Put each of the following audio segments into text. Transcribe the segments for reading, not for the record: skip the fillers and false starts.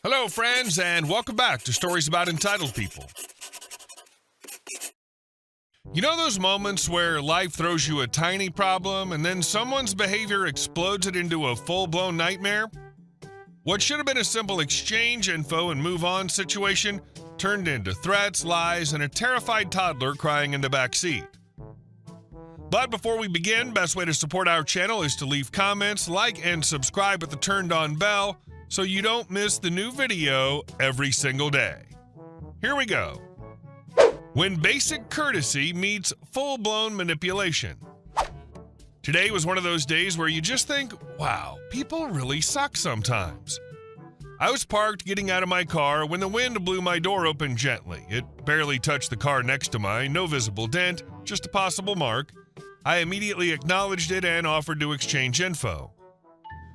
Hello, friends, and welcome back to Stories About Entitled People. You know those moments where life throws you a tiny problem and then someone's behavior explodes it into a full-blown nightmare? What should have been a simple exchange info and move on situation turned into threats, lies, and a terrified toddler crying in the back seat. But before we begin, best way to support our channel is to leave comments, like, and subscribe with the turned-on bell so you don't miss the new video every single day. Here we go. When basic courtesy meets full-blown manipulation. Today was one of those days where you just think, wow, people really suck sometimes. I was parked getting out of my car when the wind blew my door open gently. It barely touched the car next to mine, no visible dent, just a possible mark. I immediately acknowledged it and offered to exchange info.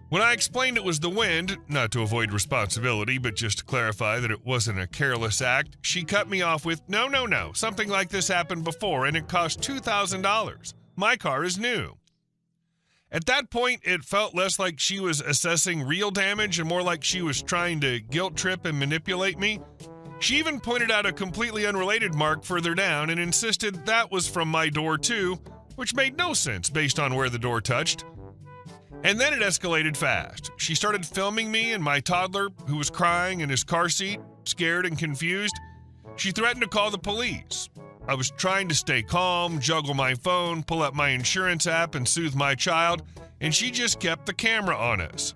When I explained it was the wind, not to avoid responsibility, but just to clarify that it wasn't a careless act, she cut me off with, no, something like this happened before and it cost $2,000. My car is new. At that point, it felt less like she was assessing real damage and more like she was trying to guilt trip and manipulate me. She even pointed out a completely unrelated mark further down and insisted that was from my door too, which made no sense based on where the door touched. And then it escalated fast. She started filming me and my toddler, who was crying in his car seat, scared and confused. She threatened to call the police. I was trying to stay calm, juggle my phone, pull up my insurance app, and soothe my child, and she just kept the camera on us.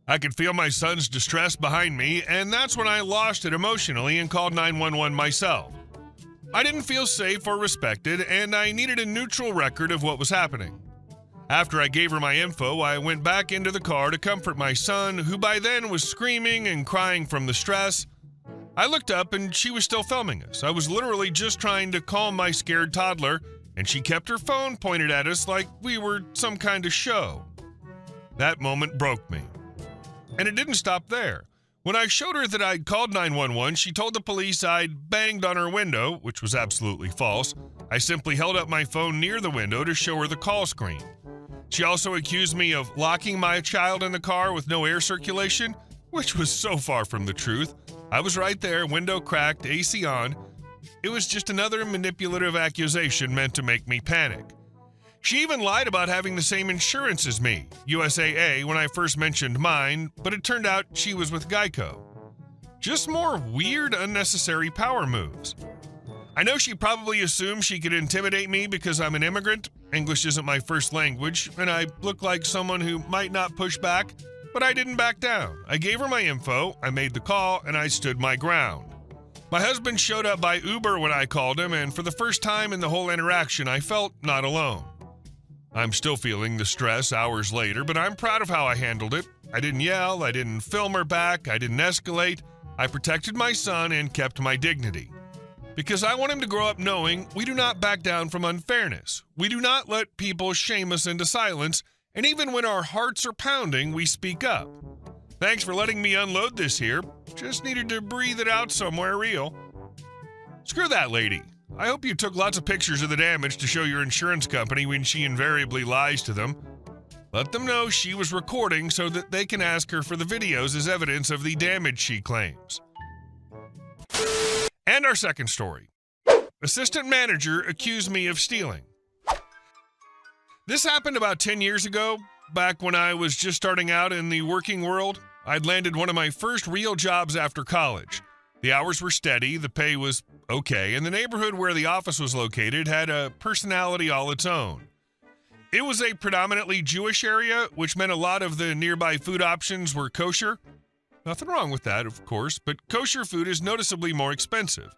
I could feel my son's distress behind me, and that's when I lost it emotionally and called 911 myself. I didn't feel safe or respected, and I needed a neutral record of what was happening. After I gave her my info, I went back into the car to comfort my son, who by then was screaming and crying from the stress. I looked up and she was still filming us. I was literally just trying to calm my scared toddler, and she kept her phone pointed at us like we were some kind of show. That moment broke me. And it didn't stop there. When I showed her that I'd called 911, she told the police I'd banged on her window, which was absolutely false. I simply held up my phone near the window to show her the call screen. She also accused me of locking my child in the car with no air circulation, which was so far from the truth. I was right there, window cracked, AC on. It was just another manipulative accusation meant to make me panic. She even lied about having the same insurance as me, USAA, when I first mentioned mine, but it turned out she was with Geico. Just more weird, unnecessary power moves. I know she probably assumed she could intimidate me because I'm an immigrant, English isn't my first language, and I look like someone who might not push back, but I didn't back down. I gave her my info, I made the call, and I stood my ground. My husband showed up by Uber when I called him, and for the first time in the whole interaction, I felt not alone. I'm still feeling the stress hours later, but I'm proud of how I handled it. I didn't yell, I didn't film her back, I didn't escalate. I protected my son and kept my dignity. Because I want him to grow up knowing we do not back down from unfairness. We do not let people shame us into silence, and even when our hearts are pounding, we speak up. Thanks for letting me unload this here. Just needed to breathe it out somewhere real. Screw that lady. I hope you took lots of pictures of the damage to show your insurance company when she invariably lies to them. Let them know she was recording so that they can ask her for the videos as evidence of the damage she claims. And our second story. Assistant manager accused me of stealing. This happened about 10 years ago, back when I was just starting out in the working world. I'd landed one of my first real jobs after college. The hours were steady, the pay was okay, and the neighborhood where the office was located had a personality all its own. It was a predominantly Jewish area, which meant a lot of the nearby food options were kosher. Nothing wrong with that, of course, but kosher food is noticeably more expensive.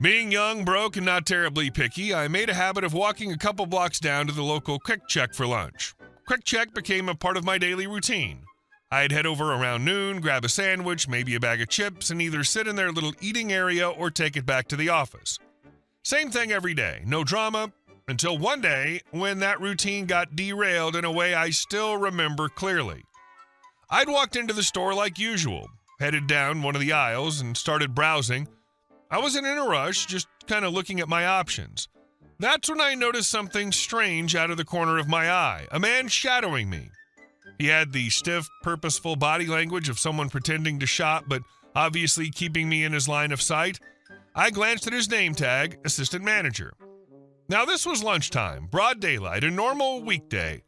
Being young, broke, and not terribly picky, I made a habit of walking a couple blocks down to the local Quick Check for lunch. Quick Check became a part of my daily routine. I'd head over around noon, grab a sandwich, maybe a bag of chips, and either sit in their little eating area or take it back to the office. Same thing every day, no drama, until one day when that routine got derailed in a way I still remember clearly. I'd walked into the store like usual, headed down one of the aisles and started browsing. I wasn't in a rush, just kind of looking at my options. That's when I noticed something strange out of the corner of my eye, a man shadowing me. He had the stiff, purposeful body language of someone pretending to shop, but obviously keeping me in his line of sight. I glanced at his name tag, assistant manager. Now this was lunchtime, broad daylight, a normal weekday.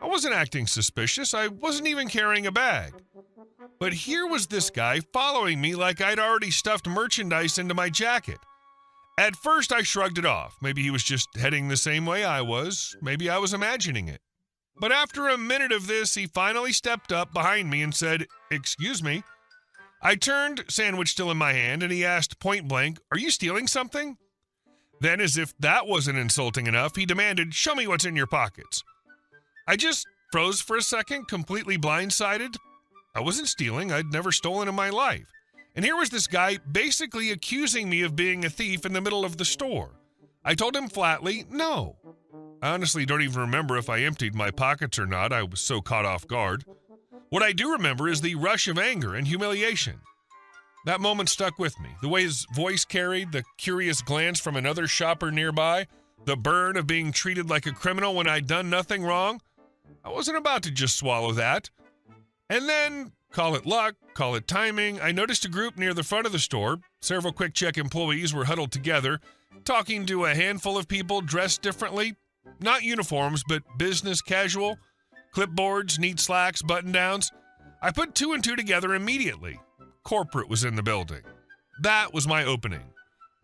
I wasn't acting suspicious. I wasn't even carrying a bag. But here was this guy following me like I'd already stuffed merchandise into my jacket. At first, I shrugged it off. Maybe he was just heading the same way I was. Maybe I was imagining it. But after a minute of this, he finally stepped up behind me and said, "Excuse me." I turned, sandwich still in my hand, and he asked point blank, "Are you stealing something?" Then, as if that wasn't insulting enough, he demanded, "Show me what's in your pockets." I just froze for a second, completely blindsided. I wasn't stealing. I'd never stolen in my life. And here was this guy basically accusing me of being a thief in the middle of the store. I told him flatly, no. I honestly don't even remember if I emptied my pockets or not. I was so caught off guard. What I do remember is the rush of anger and humiliation. That moment stuck with me. The way his voice carried, the curious glance from another shopper nearby, the burn of being treated like a criminal when I'd done nothing wrong. I wasn't about to just swallow that. And then, call it luck, call it timing, I noticed a group near the front of the store. Several Quick Check employees were huddled together, talking to a handful of people dressed differently. Not uniforms, but business casual. Clipboards, neat slacks, button-downs. I put two and two together immediately. Corporate was in the building. That was my opening.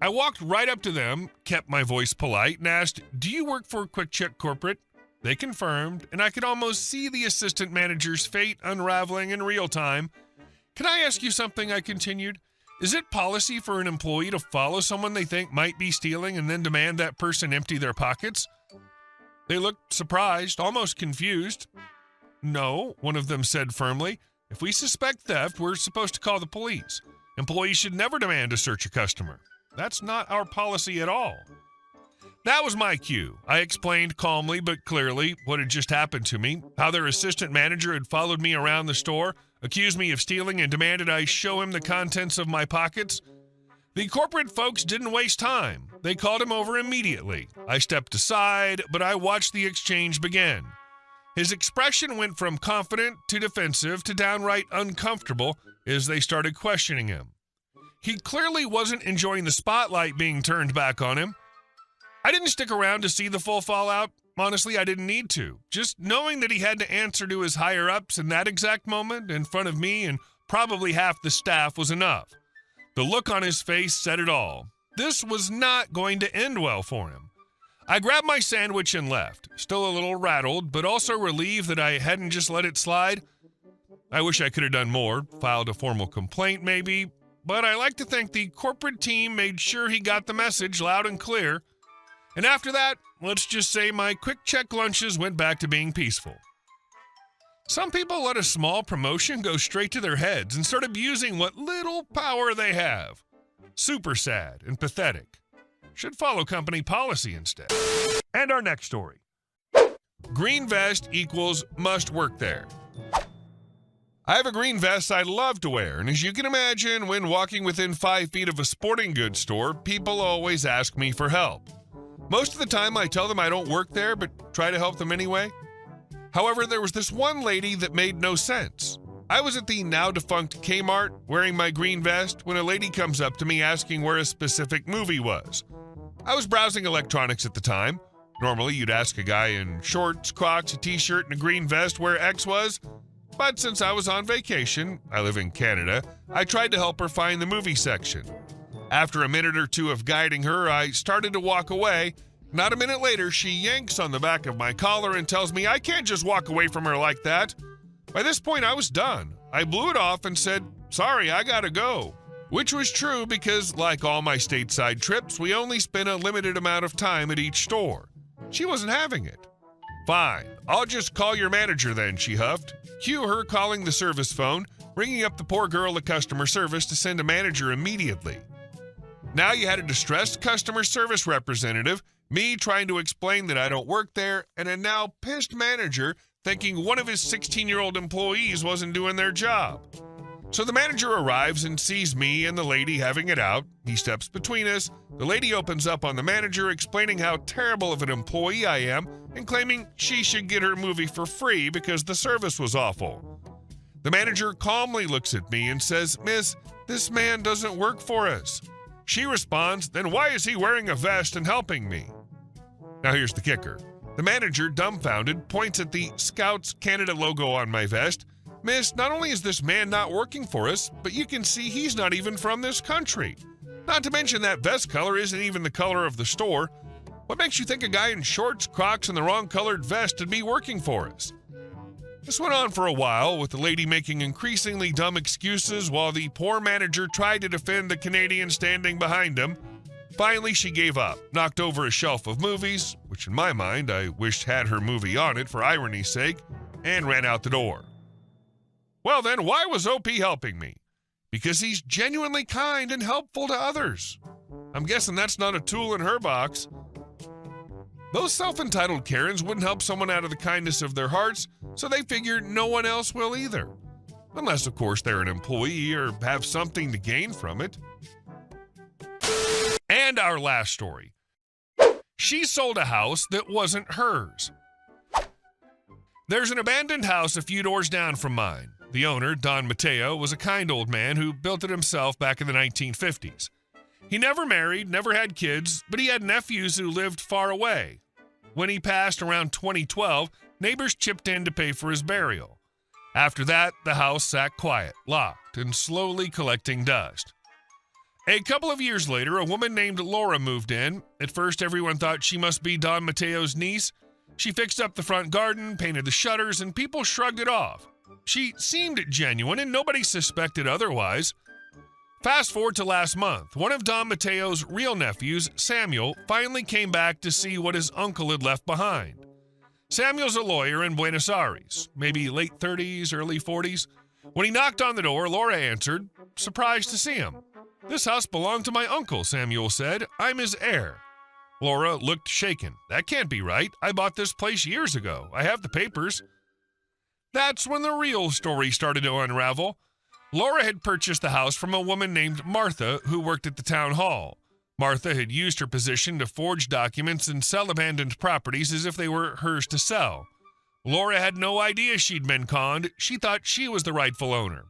I walked right up to them, kept my voice polite, and asked, "Do you work for Quick Check Corporate?" They confirmed, and I could almost see the assistant manager's fate unraveling in real time. "Can I ask you something?" I continued. "Is it policy for an employee to follow someone they think might be stealing and then demand that person empty their pockets?" They looked surprised, almost confused. "No," one of them said firmly. "If we suspect theft, we're supposed to call the police. Employees should never demand to search a customer. That's not our policy at all." That was my cue. I explained calmly but clearly what had just happened to me, how their assistant manager had followed me around the store, accused me of stealing, and demanded I show him the contents of my pockets. The corporate folks didn't waste time. They called him over immediately. I stepped aside, but I watched the exchange begin. His expression went from confident to defensive to downright uncomfortable as they started questioning him. He clearly wasn't enjoying the spotlight being turned back on him. I didn't stick around to see the full fallout. Honestly, I didn't need to. Just knowing that he had to answer to his higher-ups in that exact moment in front of me and probably half the staff was enough. The look on his face said it all. This was not going to end well for him. I grabbed my sandwich and left, still a little rattled, but also relieved that I hadn't just let it slide. I wish I could have done more, filed a formal complaint maybe, but I like to think the corporate team made sure he got the message loud and clear. And after that, let's just say my Quick Check lunches went back to being peaceful. Some people let a small promotion go straight to their heads and start abusing what little power they have. Super sad and pathetic. Should follow company policy instead. And our next story. Green vest equals must work there. I have a green vest I love to wear, and as you can imagine, when walking within 5 feet of a sporting goods store, people always ask me for help. Most of the time, I tell them I don't work there, but try to help them anyway. However, there was this one lady that made no sense. I was at the now-defunct Kmart wearing my green vest when a lady comes up to me asking where a specific movie was. I was browsing electronics at the time. Normally, you'd ask a guy in shorts, Crocs, a t-shirt, and a green vest where X was. But since I was on vacation, I live in Canada, I tried to help her find the movie section. After a minute or two of guiding her, I started to walk away. Not a minute later, she yanks on the back of my collar and tells me I can't just walk away from her like that. By this point, I was done. I blew it off and said, "Sorry, I gotta go." Which was true because, like all my stateside trips, we only spent a limited amount of time at each store. She wasn't having it. "Fine, I'll just call your manager then," she huffed. Cue her calling the service phone, ringing up the poor girl at customer service to send a manager immediately. Now you had a distressed customer service representative, me trying to explain that I don't work there, and a now pissed manager thinking one of his 16-year-old employees wasn't doing their job. So the manager arrives and sees me and the lady having it out. He steps between us. The lady opens up on the manager, explaining how terrible of an employee I am and claiming she should get her movie for free because the service was awful. The manager calmly looks at me and says, "Miss, this man doesn't work for us." She responds, "Then why is he wearing a vest and helping me?" Now here's the kicker. The manager, dumbfounded, points at the Scouts Canada logo on my vest. "Miss, not only is this man not working for us, but you can see he's not even from this country. Not to mention that vest color isn't even the color of the store. What makes you think a guy in shorts, Crocs, and the wrong colored vest would be working for us?" This went on for a while, with the lady making increasingly dumb excuses while the poor manager tried to defend the Canadian standing behind him. Finally, she gave up, knocked over a shelf of movies, which in my mind I wished had her movie on it for irony's sake, and ran out the door. Well then, why was OP helping me? Because he's genuinely kind and helpful to others. I'm guessing that's not a tool in her box. Those self-entitled Karens wouldn't help someone out of the kindness of their hearts, so they figured no one else will either. Unless, of course, they're an employee or have something to gain from it. And our last story. She sold a house that wasn't hers. There's an abandoned house a few doors down from mine. The owner, Don Mateo, was a kind old man who built it himself back in the 1950s. He never married, never had kids, but he had nephews who lived far away. When he passed around 2012, neighbors chipped in to pay for his burial. After that, the house sat quiet, locked, and slowly collecting dust. A couple of years later, a woman named Laura moved in. At first, everyone thought she must be Don Mateo's niece. She fixed up the front garden, painted the shutters, and people shrugged it off. She seemed genuine, and nobody suspected otherwise. Fast forward to last month, one of Don Mateo's real nephews, Samuel, finally came back to see what his uncle had left behind. Samuel's a lawyer in Buenos Aires, maybe late 30s, early 40s. When he knocked on the door, Laura answered, surprised to see him. "This house belonged to my uncle," Samuel said. "I'm his heir." Laura looked shaken. "That can't be right. I bought this place years ago. I have the papers." That's when the real story started to unravel. Laura had purchased the house from a woman named Martha who worked at the town hall. Martha had used her position to forge documents and sell abandoned properties as if they were hers to sell. Laura had no idea she'd been conned. She thought she was the rightful owner.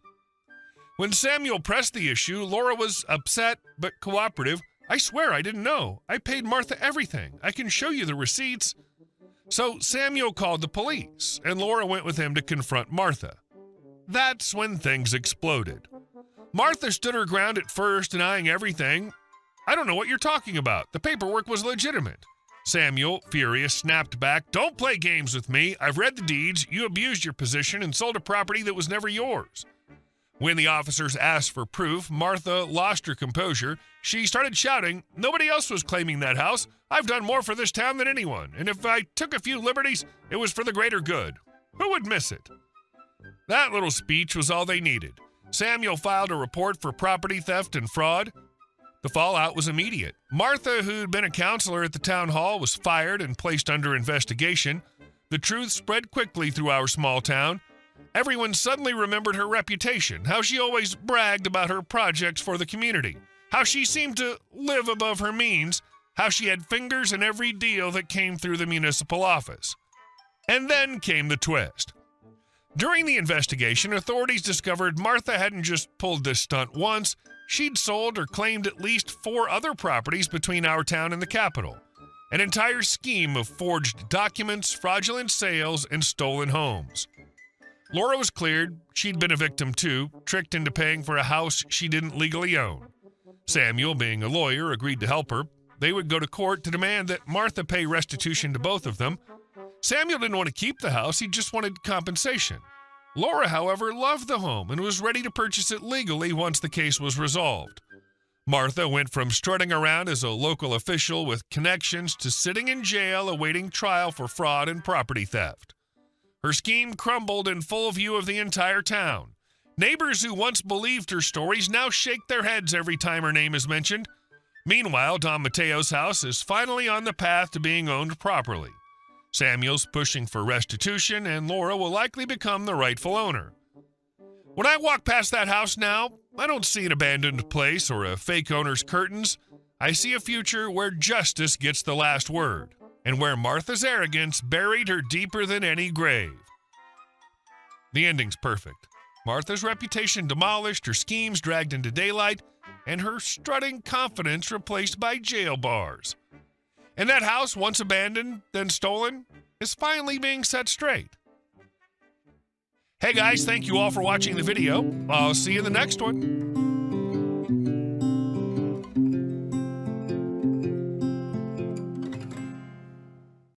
When Samuel pressed the issue, Laura was upset but cooperative. "I swear I didn't know. I paid Martha everything. I can show you the receipts." So Samuel called the police, and Laura went with him to confront Martha. That's when things exploded. Martha stood her ground at first, denying everything. "I don't know what you're talking about. The paperwork was legitimate." Samuel, furious, snapped back, "Don't play games with me. I've read the deeds. You abused your position and sold a property that was never yours." When the officers asked for proof, Martha lost her composure. She started shouting, "Nobody else was claiming that house. I've done more for this town than anyone, and if I took a few liberties, it was for the greater good. Who would miss it?" That little speech was all they needed. Samuel filed a report for property theft and fraud. The fallout was immediate. Martha, who'd been a counselor at the town hall, was fired and placed under investigation. The truth spread quickly through our small town. Everyone suddenly remembered her reputation, how she always bragged about her projects for the community, how she seemed to live above her means, how she had fingers in every deal that came through the municipal office. And then came the twist. During the investigation, authorities discovered Martha hadn't just pulled this stunt once. She'd sold or claimed at least 4 other properties between our town and the capital. An entire scheme of forged documents, fraudulent sales, and stolen homes. Laura was cleared. She'd been a victim too, tricked into paying for a house she didn't legally own. Samuel, being a lawyer, agreed to help her. They would go to court to demand that Martha pay restitution to both of them. Samuel didn't want to keep the house, he just wanted compensation. Laura, however, loved the home and was ready to purchase it legally once the case was resolved. Martha went from strutting around as a local official with connections to sitting in jail awaiting trial for fraud and property theft. Her scheme crumbled in full view of the entire town. Neighbors who once believed her stories now shake their heads every time her name is mentioned. Meanwhile, Don Mateo's house is finally on the path to being owned properly. Samuel's pushing for restitution, and Laura will likely become the rightful owner. When I walk past that house now, I don't see an abandoned place or a fake owner's curtains. I see a future where justice gets the last word, and where Martha's arrogance buried her deeper than any grave. The ending's perfect. Martha's reputation demolished, her schemes dragged into daylight, and her strutting confidence replaced by jail bars. And that house, once abandoned, then stolen, is finally being set straight. Hey guys, thank you all for watching the video. I'll see you in the next one.